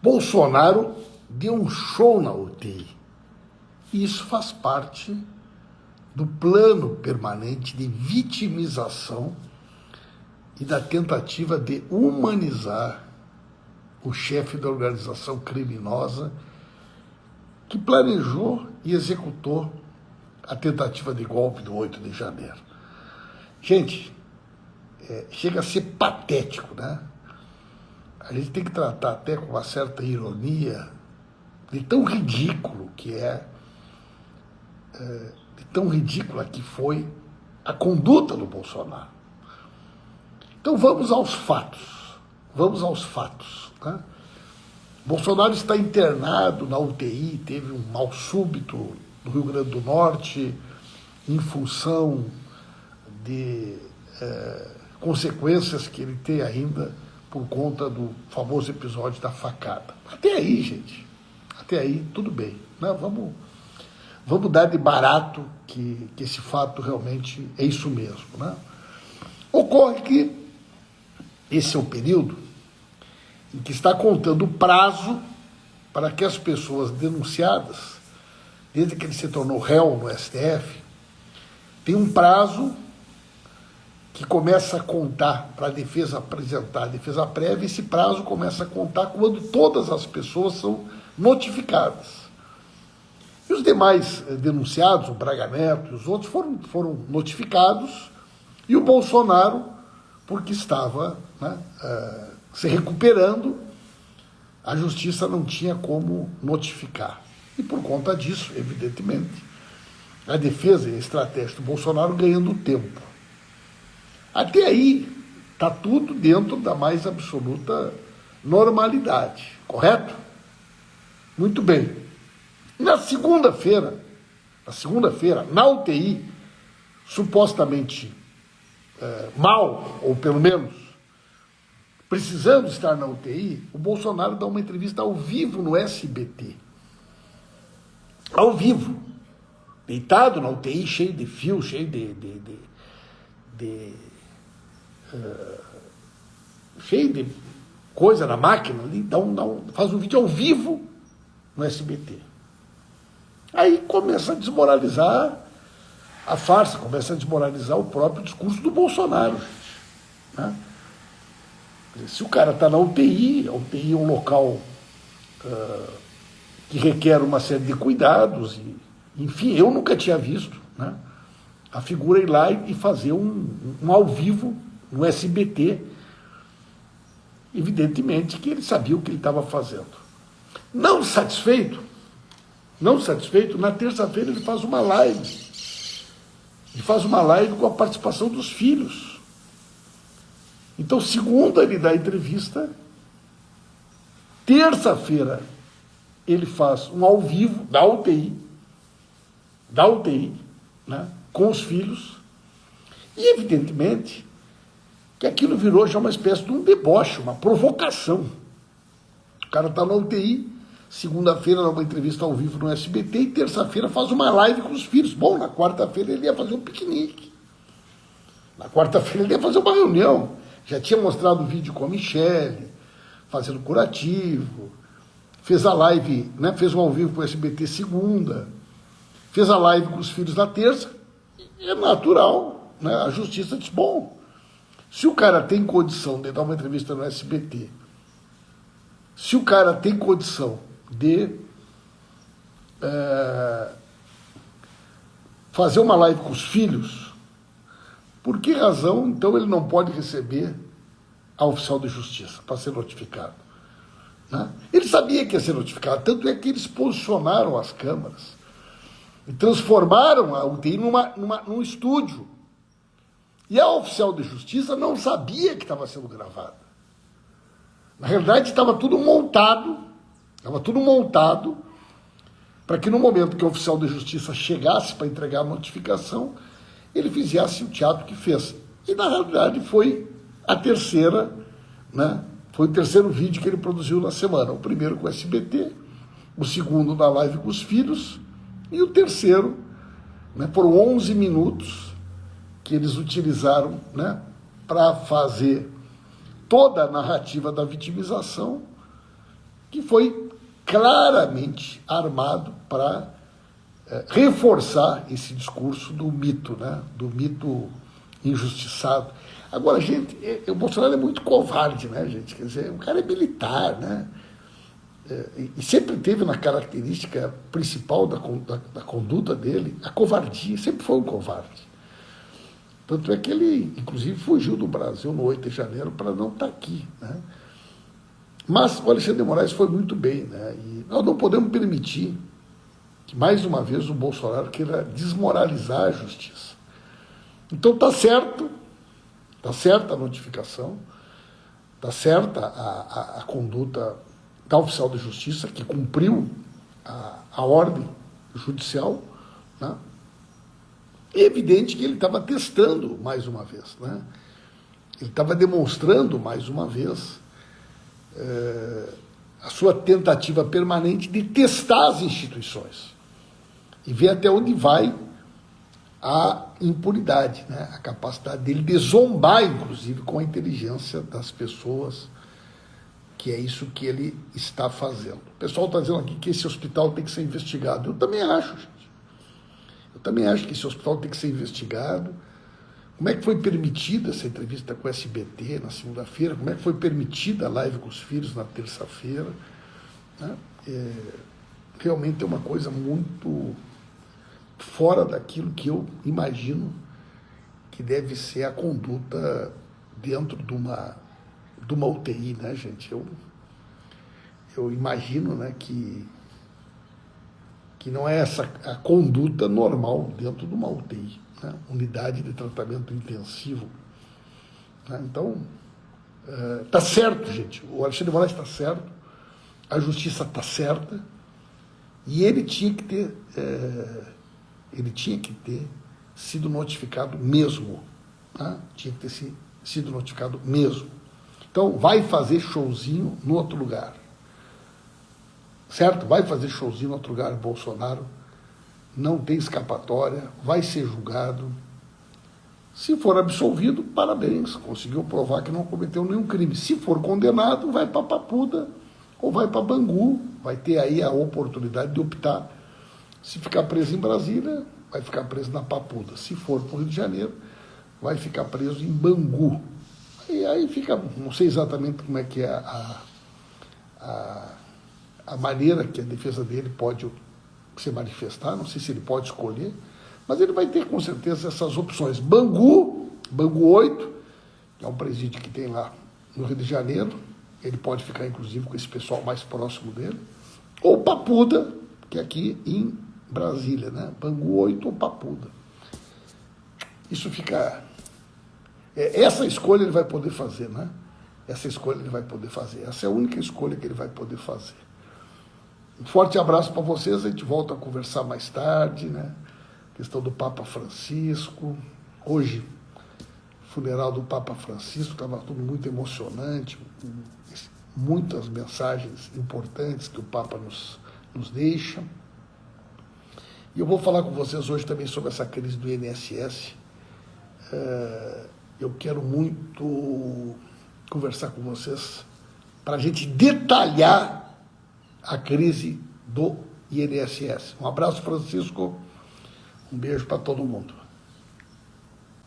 Bolsonaro deu um show na UTI. Isso faz parte do plano permanente de vitimização e da tentativa de humanizar o chefe da organização criminosa que planejou e executou a tentativa de golpe do 8 de janeiro. Gente, chega a ser patético, né? A gente tem que tratar até com uma certa ironia de tão ridículo que de tão ridícula que foi a conduta do Bolsonaro. Então vamos aos fatos. Né? Bolsonaro está internado na UTI, teve um mal súbito no Rio Grande do Norte, em função de consequências que ele tem ainda por conta do famoso episódio da facada. Até aí, gente, até aí tudo bem, né? Vamos dar de barato que esse fato realmente é isso mesmo, né? Ocorre que esse é o período em que está contando o prazo para que as pessoas denunciadas, desde que ele se tornou réu no STF, tem um prazo que começa a contar para a defesa apresentar a defesa prévia. Esse prazo começa a contar quando todas as pessoas são notificadas. E os demais denunciados, o Braga Neto e os outros, foram notificados, e o Bolsonaro, porque estava se recuperando, a justiça não tinha como notificar. E por conta disso, evidentemente, a defesa e a estratégia do Bolsonaro ganhando tempo. Até aí, está tudo dentro da mais absoluta normalidade, correto? Muito bem. Na segunda-feira, na UTI, supostamente mal, ou pelo menos precisando estar na UTI, o Bolsonaro dá uma entrevista ao vivo no SBT. Ao vivo. Deitado na UTI, cheio de fio, cheio cheio de coisa na máquina, ali, faz um vídeo ao vivo no SBT. Aí começa a desmoralizar a farsa, começa a desmoralizar o próprio discurso do Bolsonaro. Né? Se o cara está na UTI, a UTI é um local que requer uma série de cuidados, enfim, eu nunca tinha visto, né, a figura ir lá e fazer um ao vivo no SBT. Evidentemente que ele sabia o que ele estava fazendo. Não satisfeito, na terça-feira ele faz uma live. Ele faz uma live com a participação dos filhos. Então, segunda ele dá entrevista, terça-feira ele faz um ao vivo da UTI, né, com os filhos, e evidentemente que aquilo virou já uma espécie de um deboche, uma provocação. O cara está na UTI, segunda-feira dá uma entrevista ao vivo no SBT e terça-feira faz uma live com os filhos. Bom, na quarta-feira ele ia fazer um piquenique. Na quarta-feira ele ia fazer uma reunião. Já tinha mostrado o vídeo com a Michele, fazendo curativo, fez a live, né, fez um ao vivo com o SBT segunda, fez a live com os filhos na terça. É natural, né? A justiça diz, bom, se o cara tem condição de dar uma entrevista no SBT, se o cara tem condição de fazer uma live com os filhos, por que razão, então, ele não pode receber a oficial de justiça para ser notificado? Né? Ele sabia que ia ser notificado, tanto é que eles posicionaram as câmaras e transformaram a UTI num estúdio. E a oficial de justiça não sabia que estava sendo gravada. Na realidade, estava tudo montado para que no momento que o oficial de justiça chegasse para entregar a notificação, ele fizesse o teatro que fez. E, na realidade, foi a terceira, né? Foi o terceiro vídeo que ele produziu na semana. O primeiro com o SBT, o segundo na live com os filhos, e o terceiro, né, por 11 minutos, que eles utilizaram, né, para fazer toda a narrativa da vitimização, que foi claramente armado para reforçar esse discurso do mito, né? Do mito injustiçado. Agora, gente, o Bolsonaro é muito covarde, né, gente? Quer dizer, o cara é militar, né? E sempre teve na característica principal da conduta dele a covardia, sempre foi um covarde. Tanto é que ele, inclusive, fugiu do Brasil no 8 de janeiro para não estar aqui, né? Mas o Alexandre de Moraes foi muito bem, né? E nós não podemos permitir que, mais uma vez, o Bolsonaro queira desmoralizar a justiça. Então está certa a notificação, está certa a conduta da oficial de justiça, que cumpriu a ordem judicial, né? É evidente que ele estava testando mais uma vez, né? Ele estava demonstrando mais uma vez a sua tentativa permanente de testar as instituições e ver até onde vai a impunidade, né? A capacidade dele de zombar, inclusive, com a inteligência das pessoas, que é isso que ele está fazendo. O pessoal está dizendo aqui que esse hospital tem que ser investigado. Eu também acho, gente. Eu também acho que esse hospital tem que ser investigado. Como é que foi permitida essa entrevista com o SBT na segunda-feira? Como é que foi permitida a live com os filhos na terça-feira? Né? Realmente é uma coisa muito fora daquilo que eu imagino que deve ser a conduta dentro de uma UTI, né, gente? Eu imagino, né, que não é essa a conduta normal dentro de uma UTI, né? Unidade de tratamento intensivo. Né? Então, está certo, gente. O Alexandre de Moraes está certo, a justiça está certa, e ele tinha que ter sido notificado mesmo. Né? Tinha que ter sido notificado mesmo. Então, vai fazer showzinho no outro lugar. Certo? Vai fazer showzinho no outro lugar, Bolsonaro. Não tem escapatória, vai ser julgado. Se for absolvido, parabéns, conseguiu provar que não cometeu nenhum crime. Se for condenado, vai para Papuda ou vai para Bangu. Vai ter aí a oportunidade de optar. Se ficar preso em Brasília, vai ficar preso na Papuda. Se for para o Rio de Janeiro, vai ficar preso em Bangu. E aí fica, não sei exatamente como é que é a maneira que a defesa dele pode se manifestar, não sei se ele pode escolher, mas ele vai ter com certeza essas opções. Bangu 8, que é um presídio que tem lá no Rio de Janeiro, ele pode ficar inclusive com esse pessoal mais próximo dele, ou Papuda, que é aqui em Brasília, né? Bangu 8 ou Papuda. Isso fica... Essa escolha ele vai poder fazer, né? Essa escolha ele vai poder fazer. Essa é a única escolha que ele vai poder fazer. Um forte abraço para vocês, a gente volta a conversar mais tarde, né? Questão do Papa Francisco. Hoje, funeral do Papa Francisco, estava tudo muito emocionante, muitas mensagens importantes que o Papa nos deixa. E eu vou falar com vocês hoje também sobre essa crise do INSS. Eu quero muito conversar com vocês para a gente detalhar a crise do INSS. Um abraço, Francisco. Um beijo para todo mundo.